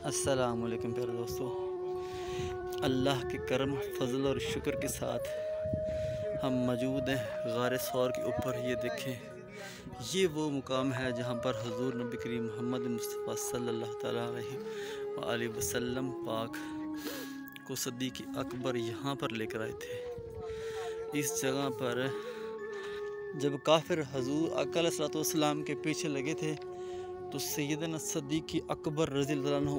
अस्सलामुअलैकुम प्यारे दोस्तों, अल्लाह के करम फजल और शुक्र के साथ हम मौजूद हैं गार सौर के ऊपर। ये देखें, ये वो मुकाम है जहाँ पर हुज़ूर नबी करीम मोहम्मद मुस्तफ़ा सल्लल्लाहु तआला अलैहि वसल्लम पाक को सदीक़ अकबर यहाँ पर लेकर आए थे। इस जगह पर जब काफिर हुज़ूर आका अलैहिस्सलातु वस्सलाम के पीछे लगे थे तो सैयदना सदीक़ अकबर रज़ियल्लाहु अन्हु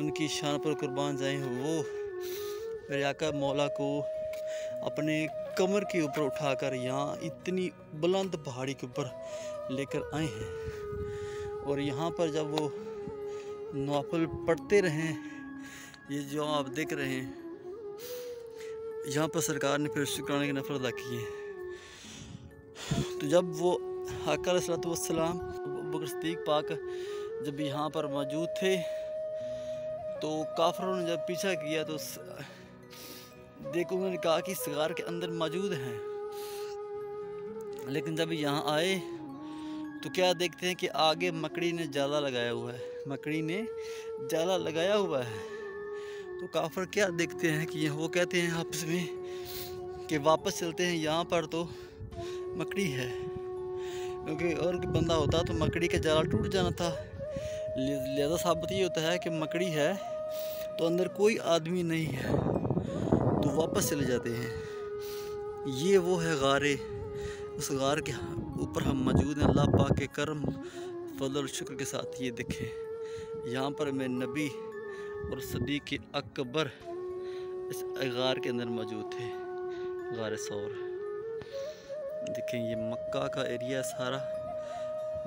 उनकी शान पर कुर्बान जाए, वो मेरे आका मौला को अपने कमर के ऊपर उठाकर यहाँ इतनी बुलंद पहाड़ी के ऊपर लेकर आए हैं। और यहाँ पर जब वो नवाफिल पढ़ते रहे, ये जो आप देख रहे हैं, यहाँ पर सरकार ने फिर शुक्राने के नफल अदा किए। तो जब वो आका अलैहिस्सलातु वस्सलाम बकर सिद्दीक़ पाक जब यहाँ पर मौजूद थे तो काफिरों ने जब पीछा किया तो देखो उन्होंने कहा कि सगार के अंदर मौजूद हैं। लेकिन जब यहाँ आए तो क्या देखते हैं कि आगे मकड़ी ने जाला लगाया हुआ है, मकड़ी ने जाला लगाया हुआ है। तो काफिर क्या देखते हैं कि वो कहते हैं आपस में कि वापस चलते हैं, यहाँ पर तो मकड़ी है, क्योंकि और बंदा होता तो मकड़ी का जाला टूट जाना था। लिहाजा साबित ये होता है कि मकड़ी है तो अंदर कोई आदमी नहीं है, तो वापस चले जाते हैं। ये वो है गारे, उस गार के ऊपर हम मौजूद हैं अल्लाह पाक के करम फजल और शुक्र के साथ। ये देखें, यहाँ पर मेरे नबी और सदीक़ अकबर इस गार के अंदर मौजूद थे, गार सौर। देखें, ये मक्का का एरिया सारा,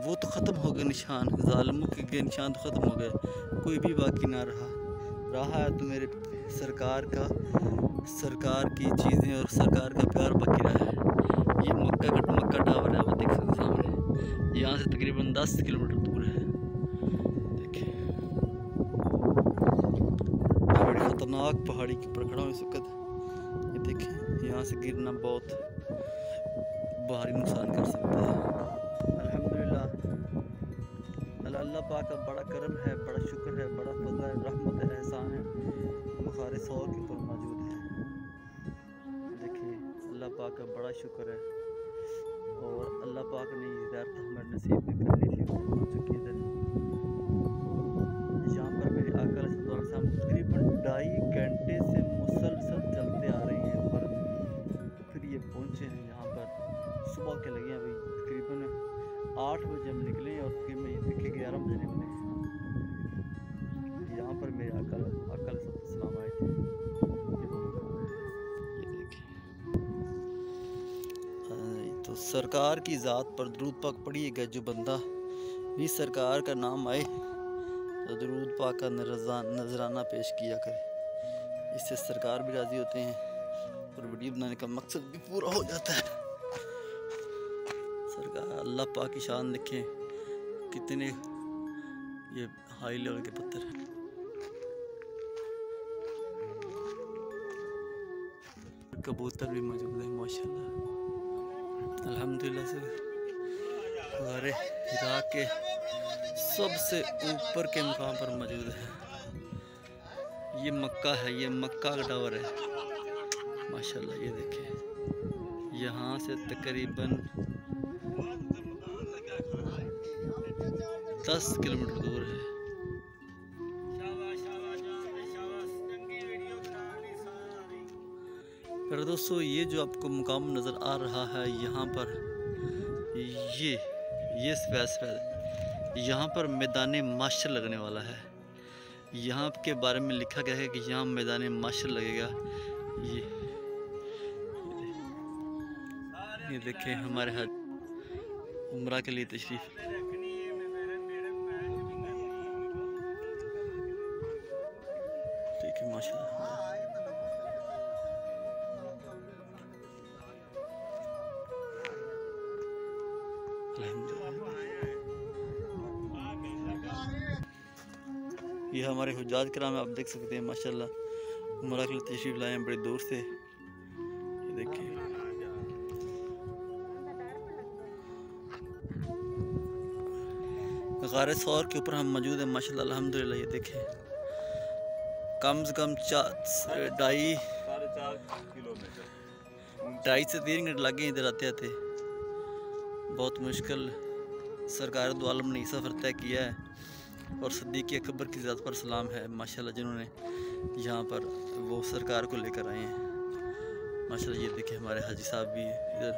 वो तो ख़त्म हो गए निशान, ज़ालिमों के निशान तो ख़त्म हो गए, कोई भी बाकी ना रहा है तो मेरे सरकार की चीज़ें और सरकार का प्यार बाकी रहा है। ये मक्का टावर है, वो देख सकते सामने, यहाँ से तकरीबन 10 किलोमीटर दूर है। देखिए, बड़ी ख़तरनाक पहाड़ी के ऊपर खड़ा हूँ इस वक्त। ये देखें, यहाँ से गिरना बहुत भारी नुकसान कर सकता है। अल्हम्दुलिल्लाह, अल्लाह पाक का बड़ा करम है, बड़ा शुक्र है, बड़ा फजल है, रहमत है, एहसान है, बुखारे सौर के ऊपर मौजूद है। देखिए, अल्लाह पाक का बड़ा शुक्र है। और अल्लाह पाक ने हिदायत हमारे नसीब में करनी थी, हो चुकी है। यहाँ पर मेरे आका अलैहिस्सलाम तकरीबन 2.5 घंटे से मुसलसल चलते आ रहे हैं ऊपर, फिर ये पहुँचे हैं यहाँ पर। सुबह के लगे हैं भाई, तकरीबन 8 बजे हम निकले और तकरीबन ये देखे 11 बजने वाले हैं। यहाँ पर मेरे आका अलैहिस्सलाम आए थे। ये देखें, तो सरकार की ज़ात पर दरूद पाक पढ़िएगा। जो बंदा भी सरकार का नाम आए तो दरूद पाक का नजराना पेश किया करे, इससे सरकार भी राज़ी होते हैं और वीडियो बनाने का मकसद भी पूरा हो जाता है। सरकार अल्लाह पाक की शान देखें, कितने ये हाई लेवल के पत्थर हैं। कबूतर भी मौजूद है माशाल्लाह। अल्हम्दुलिल्लाह से हमारे इराक के सबसे ऊपर के मुकाम पर मौजूद है। ये मक्का है, ये मक्का का टावर है माशाल्लाह। ये देखें, यहाँ से तकरीबन 10 किलोमीटर दूर है। पर दोस्तों, ये जो आपको मुकाम नज़र आ रहा है, यहाँ पर ये सफ़ेद यहाँ पर मैदान माशर लगने वाला है। यहाँ के बारे में लिखा गया है कि यहाँ मैदान माशर लगेगा। ये देखें, हमारे हज उम्रा के लिए तशरीफ़। ठीक है माशाल्लाह। ये हमारे हुज्जाज किराम आप देख सकते हैं माशाल्लाह, उम्रा के लिए तशरीफ़ लाए हैं बड़े दूर से। ये देखिए, गारे सौर के ऊपर हम मौजूद हैं माशाल्लाह अल्हम्दुलिल्लाह। ये देखें कम से कम 2.5 से 3 मिनट लगे इधर आते आते। बहुत मुश्किल सरकार दो आलम ने सफ़र तय किया है और सिद्दीक़ अकबर की ज़ात पर सलाम है माशाल्लाह, जिन्होंने यहाँ पर वो सरकार को लेकर आए हैं माशाल्लाह। ये देखें हमारे हाजी साहब भी इधर